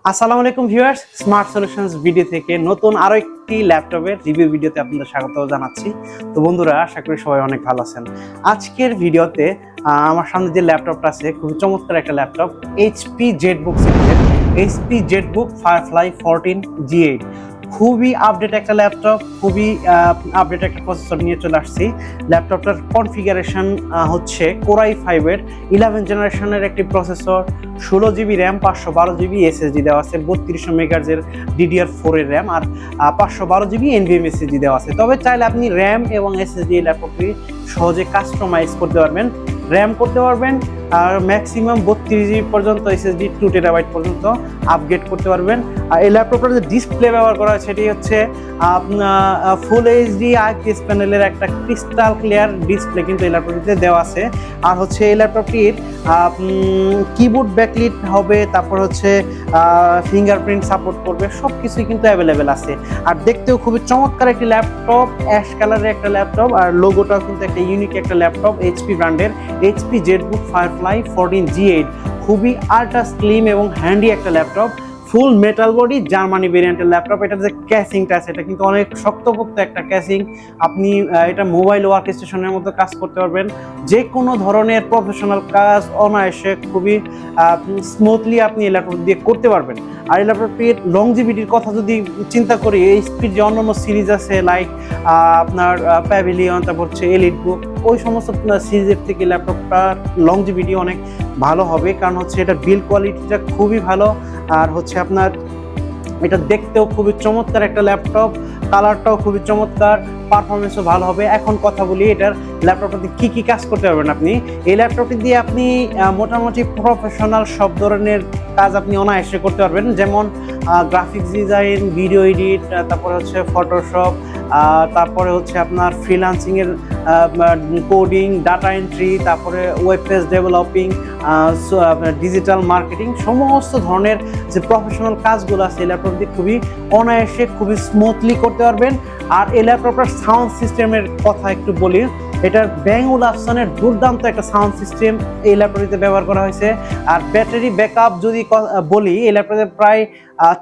আসসালামু আলাইকুম viewers, smart solutions video থেকে নতুন আরো একটি ল্যাপটপের রিভিউ ভিডিওতে আপনাদের স্বাগত জানাচ্ছি। তো বন্ধুরা, আশা করি সবাই অনেক ভালো আছেন। আজকের ভিডিওতে আমার সামনে যে ল্যাপটপটা আছে খুবই চমৎকার একটা ল্যাপটপ, এইচপি জেটবুক সিরিজের এইচপি জেটবুক ফায়ারফ্লাই 14 G8। খুবই আপডেট একটা ল্যাপটপ, খুবই আপডেট একটা প্রসেসর নিয়ে চলে আসছি। ল্যাপটপটার কনফিগারেশন হচ্ছে Core i5-এর 11 জেনারেশনের একটি processor, 16GB RAM, 512GB SSD দেওয়া আছে, 3200 মেগাহার্জের DDR4 এর র্যাম আর 512GB NVMe SSD দেওয়া আছে। তবে চাইলে আপনি র্যাম এবং SSD ল্যাপটপটি সহজে কাস্টমাইজ করতে পারবেন, র্যাম করতে পারবেন আর ম্যাক্সিমাম 32GB পর্যন্ত SSD 2TB পর্যন্ত আপগ্রেড করতে পারবেন। আর এই ল্যাপটপটার যে ডিসপ্লে ব্যবহার করা হয় সেটি হচ্ছে ফুল এইচডি IPS প্যানেলের একটা ক্রিস্টাল ক্লিয়ার ডিসপ্লে কিন্তু এই ল্যাপটপটিতে দেওয়া আছে। আর হচ্ছে এই ল্যাপটপটির কিবোর্ড ব্যাকলিট হবে, তারপর হচ্ছে ফিঙ্গারপ্রিন্ট সাপোর্ট করবে, সব কিছুই কিন্তু অ্যাভেলেবেল আছে। আর দেখতেও খুবই চমৎকার একটি ল্যাপটপ, অ্যাশ কালারের একটা ল্যাপটপ, আর লোগোটাও কিন্তু একটা ইউনিক একটা ল্যাপটপ, এইচপি ব্র্যান্ডের এইচপি জেটবুক ফায়ারফ্লাই 14 G8। খুবই আল্ট্রা স্লিম এবং হ্যান্ডি একটা laptop, full metal body Germany ভেরিয়েন্টের ল্যাপটপ। এটার যে ক্যাসিংটা আছে এটা কিন্তু অনেক শক্তপোক্ত একটা ক্যাসিং। আপনি এটা মোবাইল ওয়ার্ক স্টেশনের মতো কাজ করতে পারবেন, যে কোনো ধরনের প্রফেশনাল কাজ অনায়াসে খুবই স্মুথলি আপনি এই ল্যাপটপ দিয়ে করতে পারবেন। আর এই ল্যাপটপটির লংজিভিটির কথা যদি চিন্তা করি, এই স্পিড যে অন্যান্য সিরিজ আছে লাইক আপনার প্যাভিলিয়ন, তারপর হচ্ছে এলিট বুক, ওই সমস্ত সিরিজের থেকে ল্যাপটপটার লংজিভিটি অনেক ভালো হবে, কারণ হচ্ছে এটা বিল্ড কোয়ালিটিটা খুবই ভালো। আর হচ্ছে আপনার এটা দেখতেও খুবই চমৎকার একটা ল্যাপটপ, কালারটাও খুবই চমৎকার, পারফরমেন্সও ভালো হবে। এখন কথা বলি এটার ল্যাপটপটাতে কি কি কাজ করতে পারবেন আপনি। এই ল্যাপটপটি দিয়ে আপনি মোটামুটি প্রফেশনাল সব ধরনের কাজ আপনি অনায়াসে করতে পারবেন, যেমন গ্রাফিক্স ডিজাইন, ভিডিও এডিট, তারপরে হচ্ছে ফটোশপ, তারপরে হচ্ছে আপনার ফ্রিল্যান্সিংয়ের কোডিং, ডাটা এন্ট্রি, তারপরে web page developing, digital marketing, সমস্ত ধরনের যে প্রফেশনাল কাজগুলো আছে এই ল্যাপটপ দিয়ে খুবই অনায়াসে খুবই স্মুথলি করতে পারবেন। আর এই ল্যাপটপটার সাউন্ড সিস্টেমের কথা একটু বলি, এটার ব্যাং ওলাফসনের দুর্দান্ত একটা সাউন্ড সিস্টেম এই ল্যাপটপটিতে ব্যবহার করা হয়েছে। আর ব্যাটারি ব্যাকআপ যদি বলি, এই ল্যাপটপে প্রায়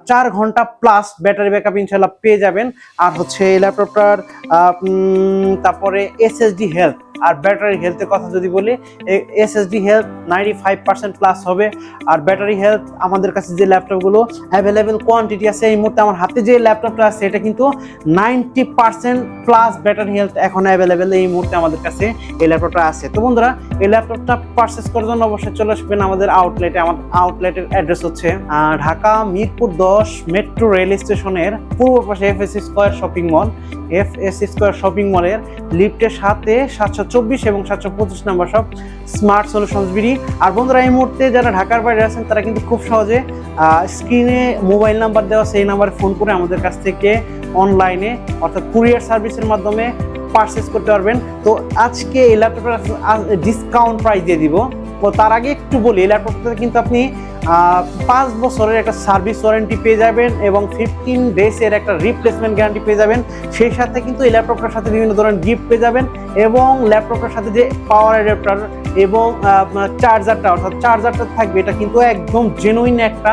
4 ঘন্টা প্লাস ব্যাটারি ব্যাকআপ ইনশাল্লাহ পেয়ে যাবেন। আর হচ্ছে এই ল্যাপটপটার তারপরে এসএসডি হেলথ আর ব্যাটারি হেলথের কথা যদি বলি, এসএসডি হেলথ 95% প্লাস হবে। আর ব্যাটারি হেলথ আমাদের কাছে যে ল্যাপটপগুলো অ্যাভেলেবেল কোয়ান্টিটি আছে, এই মুহূর্তে আমার হাতে যে ল্যাপটপটা আছে এটা কিন্তু 90% প্লাস ব্যাটারি হেলথ এখন অ্যাভেলেবেল এই মুহূর্তে আমাদের কাছে এই ল্যাপটপটা আছে। তো বন্ধুরা, এই ল্যাপটপটা পারচেস করার জন্য অবশ্যই চলে আসবেন আমাদের আউটলেটে। আমার আউটলেটের অ্যাড্রেস হচ্ছে ঢাকা মিরপুর 10 মেট্রো রেল স্টেশনের পূর্ব পাশে FSC square shopping mall, FSC square shopping মলের লিফটের সাথে 724 এবং 725 নাম্বার সব স্মার্ট সলিউশনস বিডি। আর বন্ধুরা, এই মুহূর্তে যারা ঢাকার বাইরে আছেন তারা কিন্তু খুব সহজে স্ক্রিনে মোবাইল নাম্বার দেওয়া, সেই নাম্বারে ফোন করে আমাদের কাছ থেকে অনলাইনে অর্থাৎ কুরিয়ার সার্ভিসের মাধ্যমে পারচেস করতে পারবেন। তো আজকে এই ল্যাপটপটা ডিসকাউন্ট প্রাইস দিয়ে দিব। তো তার আগে একটু বলি, এই ল্যাপটপটাতে কিন্তু আপনি 5 বছরের একটা সার্ভিস ওয়ারেন্টি পেয়ে যাবেন এবং 15 ডেজের একটা রিপ্লেসমেন্ট গ্যারান্টি পেয়ে যাবেন। সেই সাথে কিন্তু এই ল্যাপটপটার সাথে বিভিন্ন ধরনের গিফট পেয়ে যাবেন, এবং ল্যাপটপটার সাথে যে পাওয়ার অ্যাডাপ্টার এবং চার্জারটা অর্থাৎ চার্জারটা থাকবে, এটা কিন্তু একদম জেনুইন একটা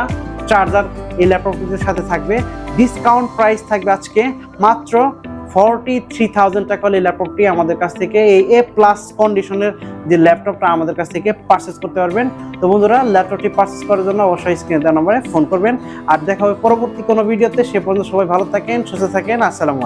চার্জার এই ল্যাপটপটির সাথে থাকবে। ডিসকাউন্ট প্রাইস থাকবে আজকে মাত্র 43,000 টাকা হলে ল্যাপটপটি আমাদের কাছ থেকে এই A+ কন্ডিশনের যে ল্যাপটপটা আমাদের কাছ থেকে পারচেস করতে পারবেন। তো বন্ধুরা, ল্যাপটপটি পারচেস করার জন্য অবশ্যই স্ক্রিনে দেওয়া নম্বরে ফোন করবেন। আর দেখা হবে পরবর্তী কোনো ভিডিওতে। সে পর্যন্ত সবাই ভালো থাকেন, সুস্থ থাকেন। আসসালামু আলাইকুম।